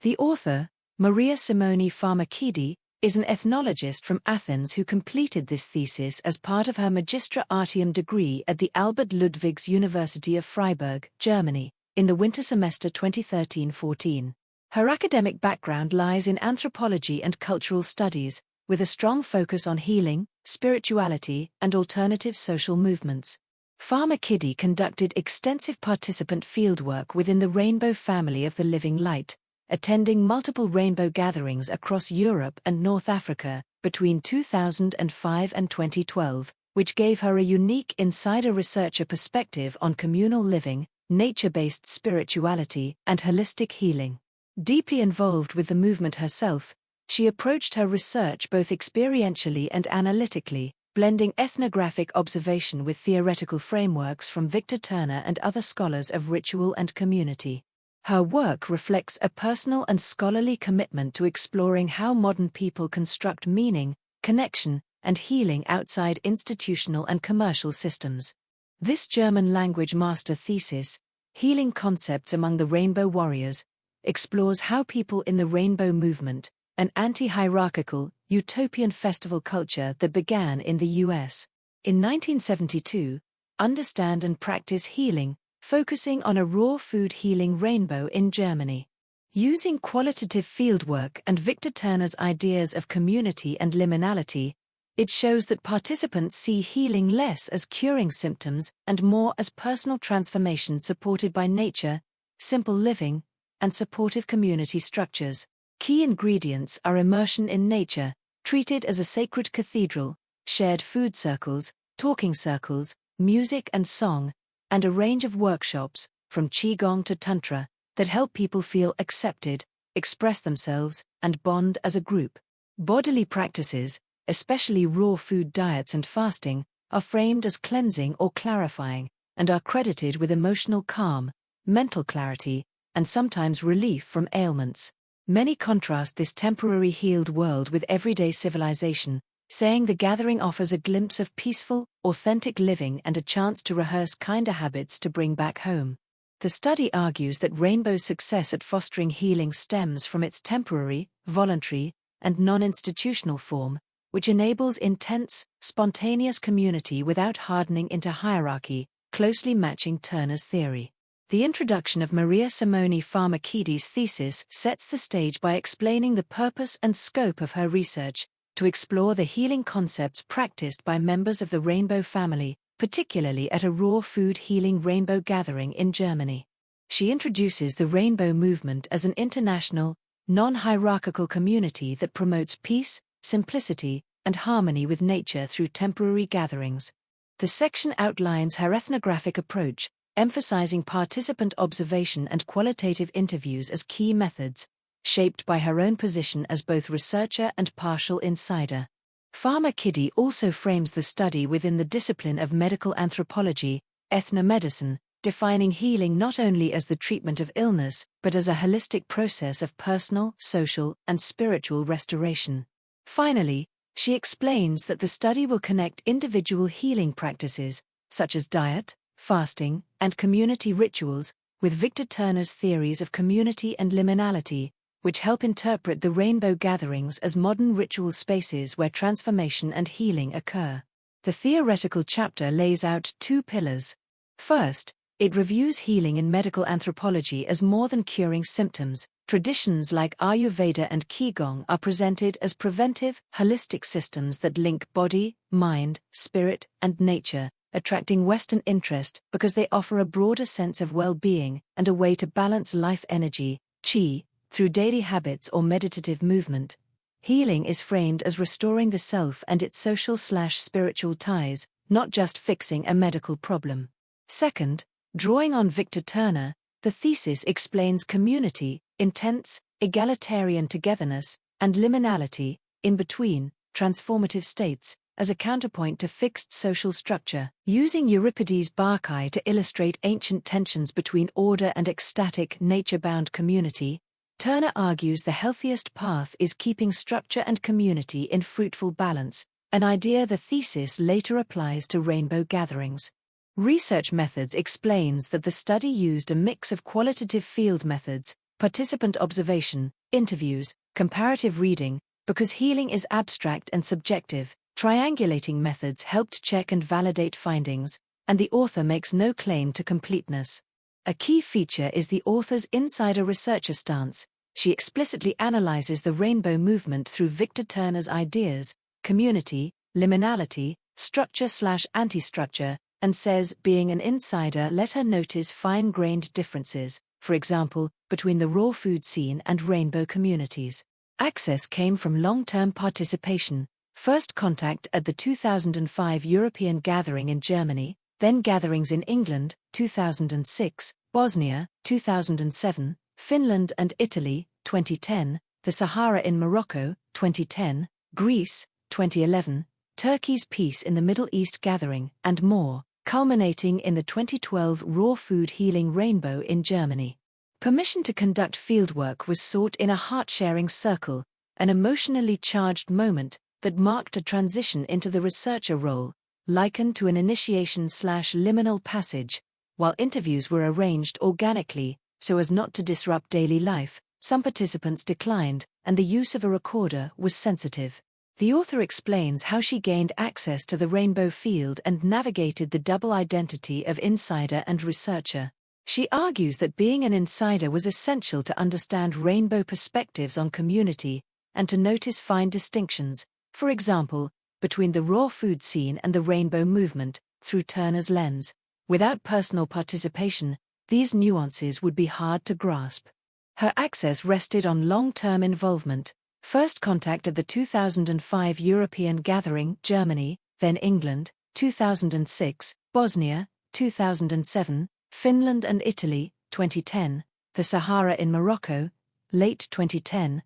The author, Maria Simone Pharmakidi, is an ethnologist from Athens who completed this thesis as part of her Magistra Artium degree at the Albert Ludwigs University of Freiburg, Germany, in the winter semester 2013-14. Her academic background lies in anthropology and cultural studies, with a strong focus on healing, spirituality, and alternative social movements. Pharmakidi conducted extensive participant fieldwork within the Rainbow family of the Living Light, attending multiple rainbow gatherings across Europe and North Africa between 2005 and 2012, which gave her a unique insider researcher perspective on communal living, nature-based spirituality, and holistic healing. Deeply involved with the movement herself, she approached her research both experientially and analytically, blending ethnographic observation with theoretical frameworks from Victor Turner and other scholars of ritual and community. Her work reflects a personal and scholarly commitment to exploring how modern people construct meaning, connection, and healing outside institutional and commercial systems. This German-language master thesis, Healing Concepts Among the Rainbow Warriors, explores how people in the Rainbow movement, an anti-hierarchical, utopian festival culture that began in the U.S. in 1972, understand and practice healing, focusing on a raw food healing rainbow in Germany. Using qualitative fieldwork and Victor Turner's ideas of community and liminality, it shows that participants see healing less as curing symptoms and more as personal transformation supported by nature, simple living, and supportive community structures. Key ingredients are immersion in nature, treated as a sacred cathedral, shared food circles, talking circles, music and song, and a range of workshops, from Qi Gong to Tantra, that help people feel accepted, express themselves, and bond as a group. Bodily practices, especially raw food diets and fasting, are framed as cleansing or clarifying, and are credited with emotional calm, mental clarity, and sometimes relief from ailments. Many contrast this temporary healed world with everyday civilization, saying the gathering offers a glimpse of peaceful, authentic living and a chance to rehearse kinder habits to bring back home. The study argues that Rainbow's success at fostering healing stems from its temporary, voluntary, and non-institutional form, which enables intense, spontaneous community without hardening into hierarchy, closely matching Turner's theory. The introduction of Maria Simone Pharmakidi's thesis sets the stage by explaining the purpose and scope of her research, to explore the healing concepts practiced by members of the Rainbow family, particularly at a raw food healing rainbow gathering in Germany. She introduces the Rainbow movement as an international, non-hierarchical community that promotes peace, simplicity, and harmony with nature through temporary gatherings. The section outlines her ethnographic approach, emphasizing participant observation and qualitative interviews as key methods, shaped by her own position as both researcher and partial insider. Pharmakidi also frames the study within the discipline of medical anthropology, ethnomedicine, defining healing not only as the treatment of illness but as a holistic process of personal, social, and spiritual restoration. Finally, she explains that the study will connect individual healing practices, such as diet, fasting, and community rituals, with Victor Turner's theories of community and liminality, which help interpret the rainbow gatherings as modern ritual spaces where transformation and healing occur. The theoretical chapter lays out two pillars. First, it reviews healing in medical anthropology as more than curing symptoms. Traditions like Ayurveda and Qi Gong are presented as preventive, holistic systems that link body, mind, spirit, and nature, attracting Western interest because they offer a broader sense of well-being and a way to balance life energy, Qi, through daily habits or meditative movement. Healing is framed as restoring the self and its social/spiritual ties, not just fixing a medical problem. Second, drawing on Victor Turner, the thesis explains community, intense, egalitarian togetherness, and liminality, in between, transformative states, as a counterpoint to fixed social structure. Using Euripides' Bacchae to illustrate ancient tensions between order and ecstatic, nature-bound community, Turner argues the healthiest path is keeping structure and community in fruitful balance, an idea the thesis later applies to rainbow gatherings. Research methods explains that the study used a mix of qualitative field methods, participant observation, interviews, comparative reading. Because healing is abstract and subjective, triangulating methods helped check and validate findings, and the author makes no claim to completeness. A key feature is the author's insider researcher stance. She explicitly analyzes the rainbow movement through Victor Turner's ideas, community, liminality, structure/anti-structure, and says being an insider let her notice fine-grained differences, for example, between the raw food scene and rainbow communities. Access came from long-term participation, first contact at the 2005 European Gathering in Germany, then gatherings in England, 2006, Bosnia, 2007, Finland and Italy, 2010, the Sahara in Morocco, 2010, Greece, 2011, Turkey's Peace in the Middle East Gathering, and more, culminating in the 2012 Raw Food Healing Rainbow in Germany. Permission to conduct fieldwork was sought in a heart-sharing circle, an emotionally charged moment that marked a transition into the researcher role, likened to an initiation/liminal passage. While interviews were arranged organically, so as not to disrupt daily life, some participants declined, and the use of a recorder was sensitive. The author explains how she gained access to the rainbow field and navigated the double identity of insider and researcher. She argues that being an insider was essential to understand rainbow perspectives on community, and to notice fine distinctions, for example, between the raw food scene and the rainbow movement, through Turner's lens. Without personal participation, these nuances would be hard to grasp. Her access rested on long-term involvement, first contact at the 2005 European Gathering, Germany, then England, 2006, Bosnia, 2007, Finland and Italy, 2010, the Sahara in Morocco, late 2010,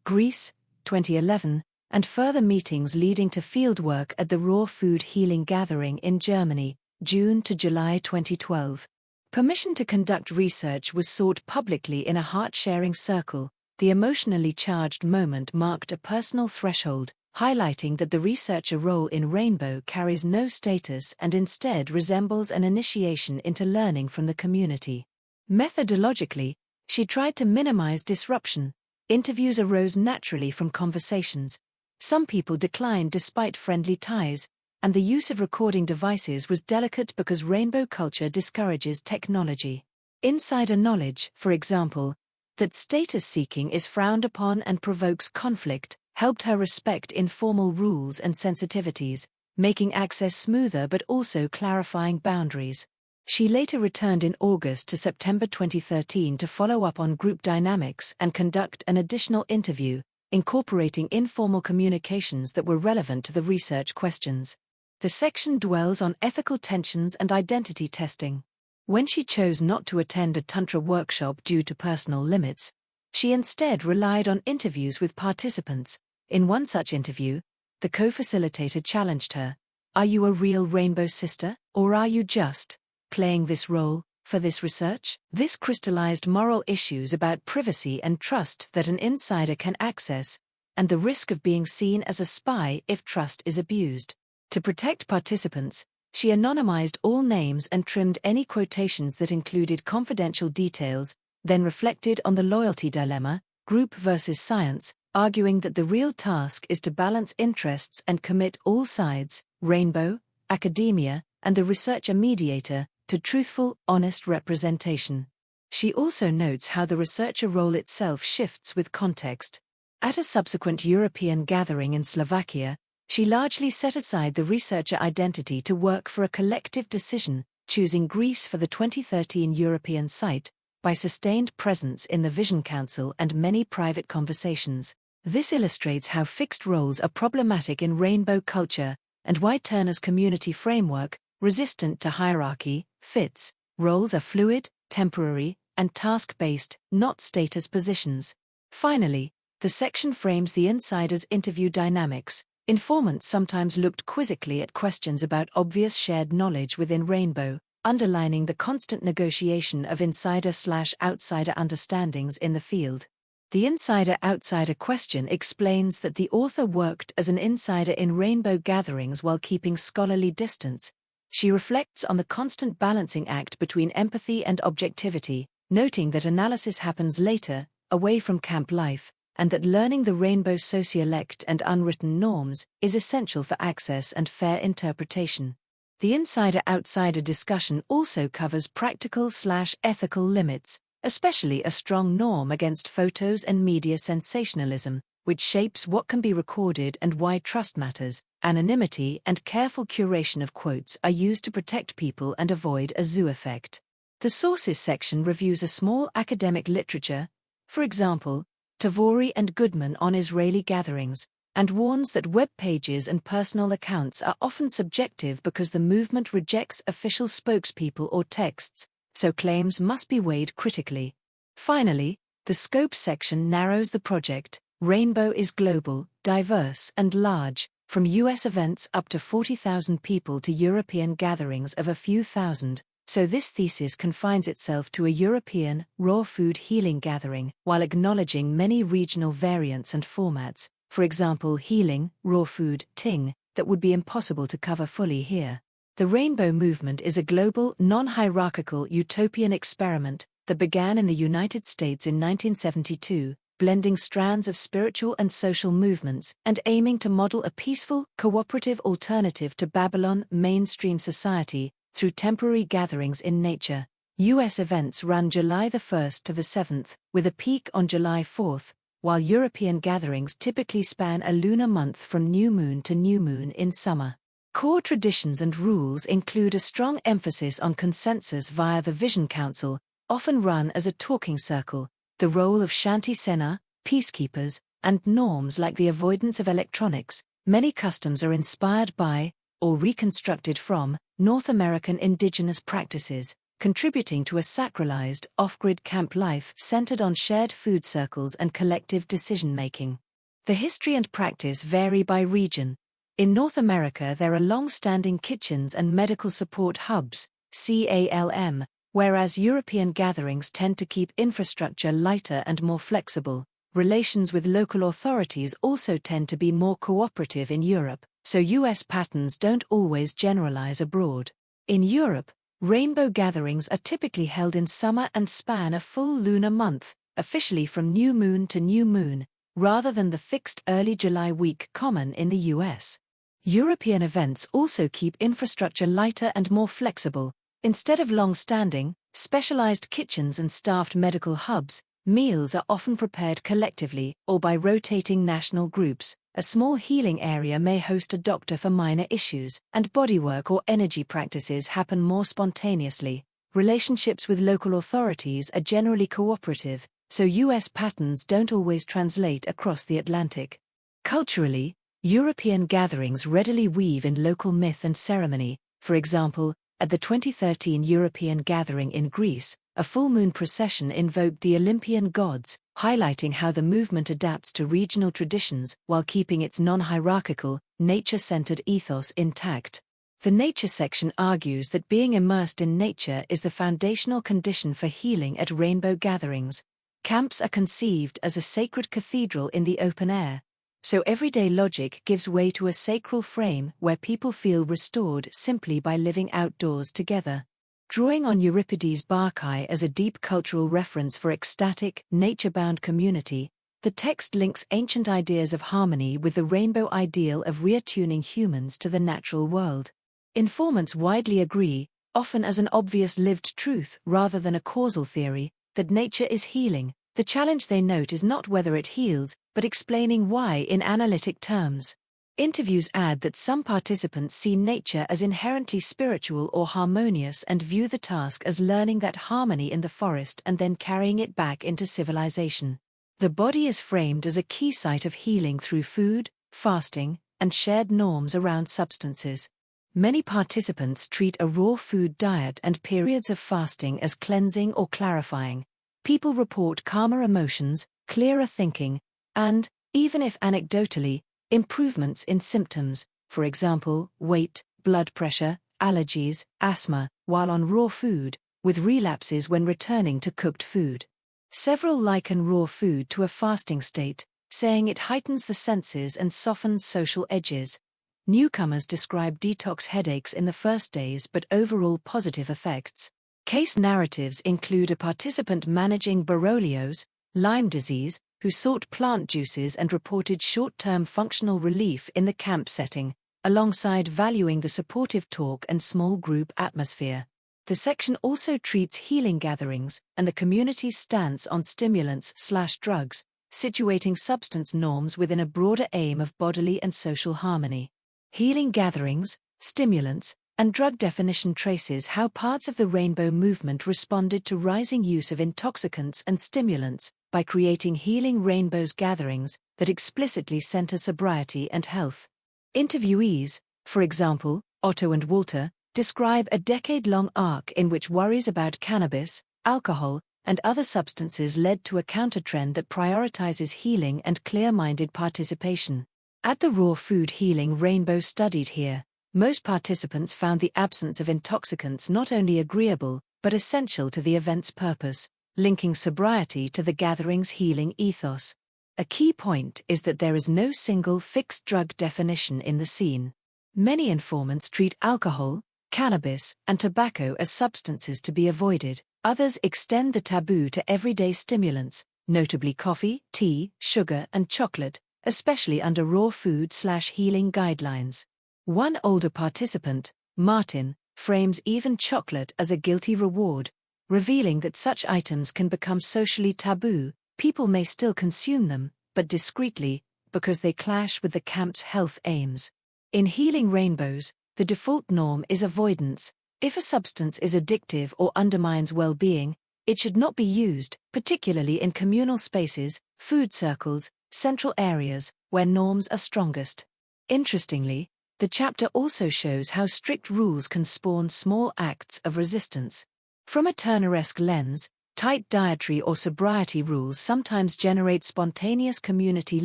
Greece, 2011, and further meetings leading to fieldwork at the Raw Food Healing Gathering in Germany, June to July 2012. Permission to conduct research was sought publicly in a heart-sharing circle. The emotionally charged moment marked a personal threshold, highlighting that the researcher role in Rainbow carries no status and instead resembles an initiation into learning from the community. Methodologically, she tried to minimize disruption. Interviews arose naturally from conversations. Some people declined despite friendly ties, and the use of recording devices was delicate because rainbow culture discourages technology. Insider knowledge, for example, that status seeking is frowned upon and provokes conflict, helped her respect informal rules and sensitivities, making access smoother but also clarifying boundaries. She later returned in August to September 2013 to follow up on group dynamics and conduct an additional interview, incorporating informal communications that were relevant to the research questions. The section dwells on ethical tensions and identity testing. When she chose not to attend a Tantra workshop due to personal limits, she instead relied on interviews with participants. In one such interview, the co-facilitator challenged her, "Are you a real rainbow sister, or are you just playing this role for this research?" This crystallized moral issues about privacy and trust that an insider can access, and the risk of being seen as a spy if trust is abused. To protect participants, she anonymized all names and trimmed any quotations that included confidential details, then reflected on the loyalty dilemma, group versus science, arguing that the real task is to balance interests and commit all sides, rainbow, academia, and the researcher-mediator, to truthful, honest representation. She also notes how the researcher role itself shifts with context. At a subsequent European gathering in Slovakia, she largely set aside the researcher identity to work for a collective decision, choosing Greece for the 2013 European site, by sustained presence in the Vision Council and many private conversations. This illustrates how fixed roles are problematic in rainbow culture, and why Turner's community framework, resistant to hierarchy, fits. Roles are fluid, temporary, and task-based, not status positions. Finally, the section frames the insider's interview dynamics. Informants sometimes looked quizzically at questions about obvious shared knowledge within Rainbow, underlining the constant negotiation of insider/outsider understandings in the field. The insider-outsider question explains that the author worked as an insider in Rainbow gatherings while keeping scholarly distance. She reflects on the constant balancing act between empathy and objectivity, noting that analysis happens later, away from camp life, and that learning the rainbow sociolect and unwritten norms is essential for access and fair interpretation. The insider-outsider discussion also covers practical/ethical limits, especially a strong norm against photos and media sensationalism, which shapes what can be recorded and why trust matters. Anonymity and careful curation of quotes are used to protect people and avoid a zoo effect. The sources section reviews a small academic literature, for example, Tavori and Goodman on Israeli gatherings, and warns that web pages and personal accounts are often subjective because the movement rejects official spokespeople or texts, so claims must be weighed critically. Finally, the scope section narrows the project. Rainbow is global, diverse, and large, from US events up to 40,000 people to European gatherings of a few thousand, so this thesis confines itself to a European, raw food healing gathering, while acknowledging many regional variants and formats, for example healing, raw food, ting, that would be impossible to cover fully here. The Rainbow movement is a global, non-hierarchical utopian experiment that began in the United States in 1972, blending strands of spiritual and social movements and aiming to model a peaceful, cooperative alternative to Babylon mainstream society through temporary gatherings in nature. US events run July 1st to the 7th, with a peak on July 4th, while European gatherings typically span a lunar month from new moon to new moon in summer. Core traditions and rules include a strong emphasis on consensus via the Vision Council, often run as a talking circle, the role of Shanti Sena, peacekeepers, and norms like the avoidance of electronics. Many customs are inspired by, or reconstructed from, North American indigenous practices, contributing to a sacralized, off-grid camp life centered on shared food circles and collective decision-making. The history and practice vary by region. In North America there are long-standing kitchens and medical support hubs, CALM, whereas European gatherings tend to keep infrastructure lighter and more flexible. Relations with local authorities also tend to be more cooperative in Europe, so US patterns don't always generalize abroad. In Europe, rainbow gatherings are typically held in summer and span a full lunar month, officially from new moon to new moon, rather than the fixed early July week common in the US. European events also keep infrastructure lighter and more flexible. Instead of long-standing, specialized kitchens and staffed medical hubs, meals are often prepared collectively or by rotating national groups. A small healing area may host a doctor for minor issues, and bodywork or energy practices happen more spontaneously. Relationships with local authorities are generally cooperative, so US patterns don't always translate across the Atlantic. Culturally, European gatherings readily weave in local myth and ceremony. For example, at the 2013 European gathering in Greece, a full moon procession invoked the Olympian gods, highlighting how the movement adapts to regional traditions while keeping its non-hierarchical, nature-centered ethos intact. The nature section argues that being immersed in nature is the foundational condition for healing at rainbow gatherings. Camps are conceived as a sacred cathedral in the open air, so everyday logic gives way to a sacral frame where people feel restored simply by living outdoors together. Drawing on Euripides' Barkai as a deep cultural reference for ecstatic, nature-bound community, the text links ancient ideas of harmony with the rainbow ideal of reattuning humans to the natural world. Informants widely agree, often as an obvious lived truth rather than a causal theory, that nature is healing. The challenge they note is not whether it heals, but explaining why in analytic terms. Interviews add that some participants see nature as inherently spiritual or harmonious and view the task as learning that harmony in the forest and then carrying it back into civilization. The body is framed as a key site of healing through food, fasting, and shared norms around substances. Many participants treat a raw food diet and periods of fasting as cleansing or clarifying. People report calmer emotions, clearer thinking, and, even if anecdotally, improvements in symptoms, for example, weight, blood pressure, allergies, asthma, while on raw food, with relapses when returning to cooked food. Several liken raw food to a fasting state, saying it heightens the senses and softens social edges. Newcomers describe detox headaches in the first days but overall positive effects. Case narratives include a participant managing Borrelio's, Lyme disease, who sought plant juices and reported short-term functional relief in the camp setting, alongside valuing the supportive talk and small group atmosphere. The section also treats healing gatherings and the community's stance on stimulants/drugs, situating substance norms within a broader aim of bodily and social harmony. Healing gatherings, stimulants, and drug definition traces how parts of the Rainbow movement responded to rising use of intoxicants and stimulants by creating healing rainbows gatherings that explicitly center sobriety and health. Interviewees, for example, Otto and Walter, describe a decade-long arc in which worries about cannabis, alcohol, and other substances led to a countertrend that prioritizes healing and clear-minded participation. At the raw food healing rainbow studied here, most participants found the absence of intoxicants not only agreeable, but essential to the event's purpose, linking sobriety to the gathering's healing ethos. A key point is that there is no single fixed drug definition in the scene. Many informants treat alcohol, cannabis, and tobacco as substances to be avoided. Others extend the taboo to everyday stimulants, notably coffee, tea, sugar, and chocolate, especially under raw food/healing guidelines. One older participant, Martin, frames even chocolate as a guilty reward, revealing that such items can become socially taboo. People may still consume them, but discreetly, because they clash with the camp's health aims. In healing rainbows, the default norm is avoidance. If a substance is addictive or undermines well-being, it should not be used, particularly in communal spaces, food circles, central areas, where norms are strongest. Interestingly, the chapter also shows how strict rules can spawn small acts of resistance. From a Turneresque lens, tight dietary or sobriety rules sometimes generate spontaneous community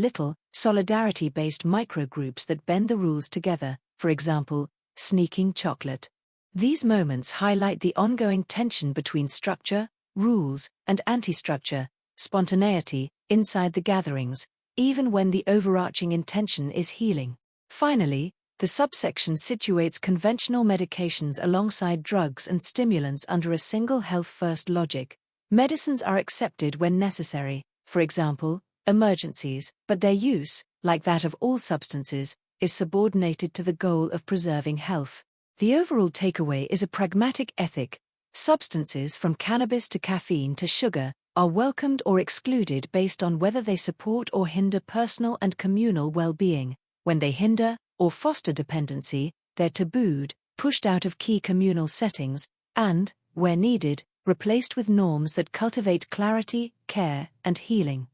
solidarity-based microgroups that bend the rules together, for example, sneaking chocolate. These moments highlight the ongoing tension between structure, rules, and anti-structure, spontaneity, inside the gatherings, even when the overarching intention is healing. Finally, the subsection situates conventional medications alongside drugs and stimulants under a single health-first logic. Medicines are accepted when necessary, for example, emergencies, but their use, like that of all substances, is subordinated to the goal of preserving health. The overall takeaway is a pragmatic ethic. Substances from cannabis to caffeine to sugar are welcomed or excluded based on whether they support or hinder personal and communal well-being. When they hinder or foster dependency, they're tabooed, pushed out of key communal settings, and, where needed, replaced with norms that cultivate clarity, care, and healing.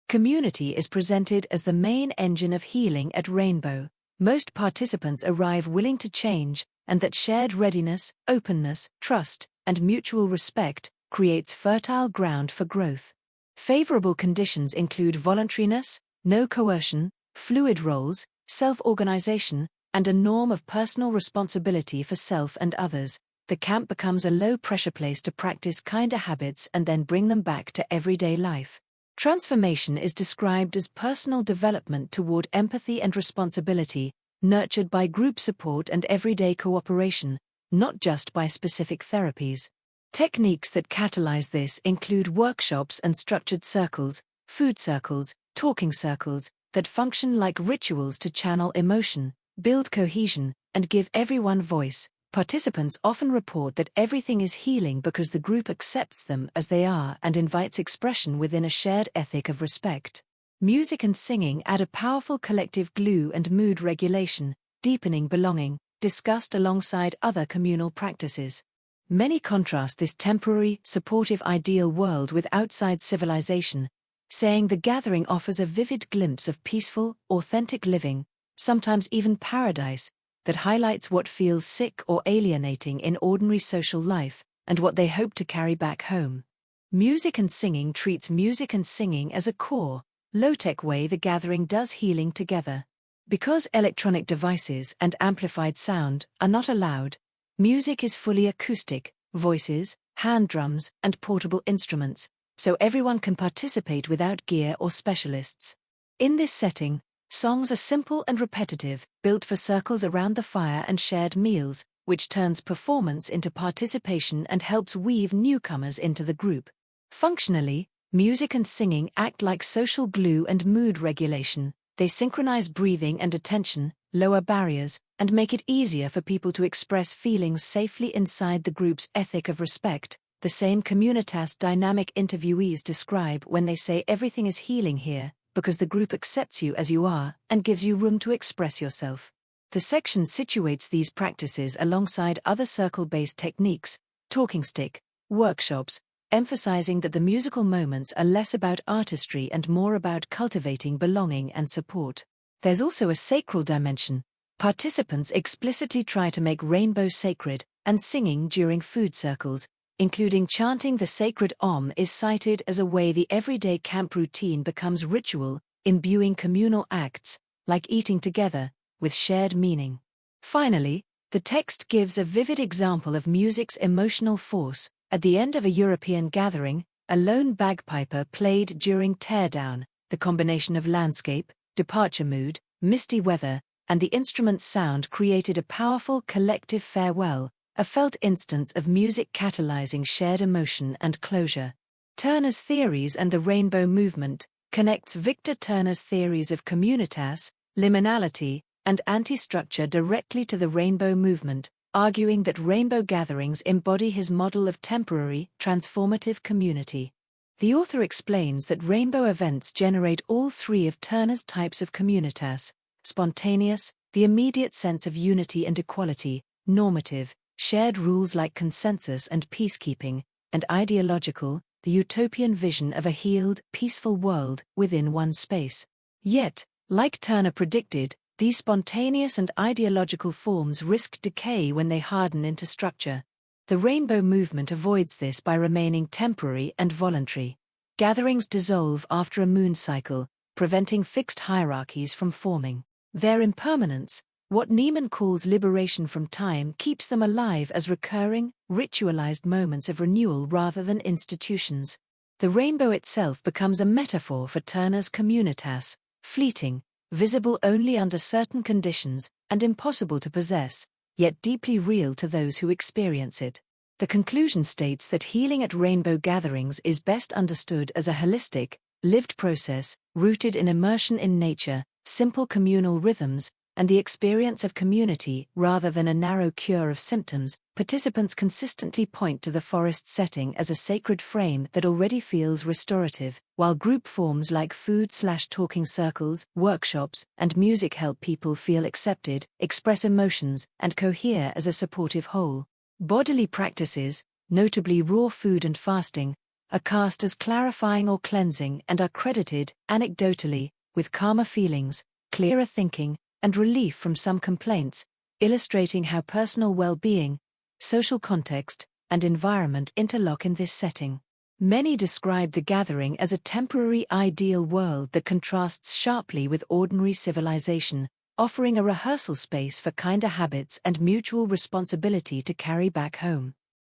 Community is presented as the main engine of healing at Rainbow. Most participants arrive willing to change, and that shared readiness, openness, trust, and mutual respect creates fertile ground for growth. Favorable conditions include voluntariness, no coercion, fluid roles, self-organization, and a norm of personal responsibility for self and others. The camp becomes a low-pressure place to practice kinder habits and then bring them back to everyday life. Transformation is described as personal development toward empathy and responsibility, nurtured by group support and everyday cooperation, not just by specific therapies. Techniques that catalyze this include workshops and structured circles, food circles, talking circles, that function like rituals to channel emotion, build cohesion, and give everyone voice. Participants often report that everything is healing because the group accepts them as they are and invites expression within a shared ethic of respect. Music and singing add a powerful collective glue and mood regulation, deepening belonging, discussed alongside other communal practices. Many contrast this temporary, supportive ideal world with outside civilization, saying the gathering offers a vivid glimpse of peaceful, authentic living, sometimes even paradise, that highlights what feels sick or alienating in ordinary social life, and what they hope to carry back home. Music and singing treats music and singing as a core, low-tech way the gathering does healing together. Because electronic devices and amplified sound are not allowed, music is fully acoustic, voices, hand drums, and portable instruments, so everyone can participate without gear or specialists. In this setting, songs are simple and repetitive, built for circles around the fire and shared meals, which turns performance into participation and helps weave newcomers into the group. Functionally, music and singing act like social glue and mood regulation. They synchronize breathing and attention, lower barriers, and make it easier for people to express feelings safely inside the group's ethic of respect, the same communitas dynamic interviewees describe when they say everything is healing here, because the group accepts you as you are and gives you room to express yourself. The section situates these practices alongside other circle-based techniques, talking stick, workshops, emphasizing that the musical moments are less about artistry and more about cultivating belonging and support. There's also a sacral dimension. Participants explicitly try to make rainbow sacred, and singing during food circles, including chanting the sacred Om, is cited as a way the everyday camp routine becomes ritual, imbuing communal acts, like eating together, with shared meaning. Finally, the text gives a vivid example of music's emotional force. At the end of a European gathering, a lone bagpiper played during teardown. The combination of landscape, departure mood, misty weather, and the instrument's sound created a powerful collective farewell, a felt instance of music catalyzing shared emotion and closure. Turner's theories and the rainbow movement connects Victor Turner's theories of communitas, liminality, and anti-structure directly to the rainbow movement, arguing that rainbow gatherings embody his model of temporary, transformative community. The author explains that rainbow events generate all three of Turner's types of communitas: spontaneous, the immediate sense of unity and equality; normative, shared rules like consensus and peacekeeping; and ideological, the utopian vision of a healed, peaceful world within one space. Yet, like Turner predicted, these spontaneous and ideological forms risk decay when they harden into structure. The rainbow movement avoids this by remaining temporary and voluntary. Gatherings dissolve after a moon cycle, preventing fixed hierarchies from forming. Their impermanence, what Neiman calls liberation from time, keeps them alive as recurring, ritualized moments of renewal rather than institutions. The rainbow itself becomes a metaphor for Turner's communitas, fleeting, visible only under certain conditions, and impossible to possess, yet deeply real to those who experience it. The conclusion states that healing at rainbow gatherings is best understood as a holistic, lived process, rooted in immersion in nature, simple communal rhythms, and the experience of community rather than a narrow cure of symptoms. Participants consistently point to the forest setting as a sacred frame that already feels restorative, while group forms like food/talking circles, workshops, and music help people feel accepted, express emotions, and cohere as a supportive whole. Bodily practices, notably raw food and fasting, are cast as clarifying or cleansing and are credited, anecdotally, with calmer feelings, clearer thinking, and relief from some complaints, illustrating how personal well-being, social context, and environment interlock in this setting. Many describe the gathering as a temporary ideal world that contrasts sharply with ordinary civilization, offering a rehearsal space for kinder habits and mutual responsibility to carry back home.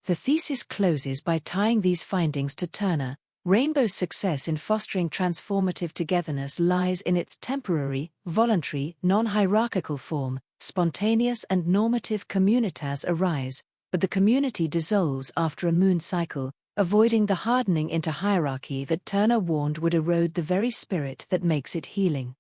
The thesis closes by tying these findings to Turner. Rainbow's success in fostering transformative togetherness lies in its temporary, voluntary, non-hierarchical form. Spontaneous and normative communitas arise, but the community dissolves after a moon cycle, avoiding the hardening into hierarchy that Turner warned would erode the very spirit that makes it healing.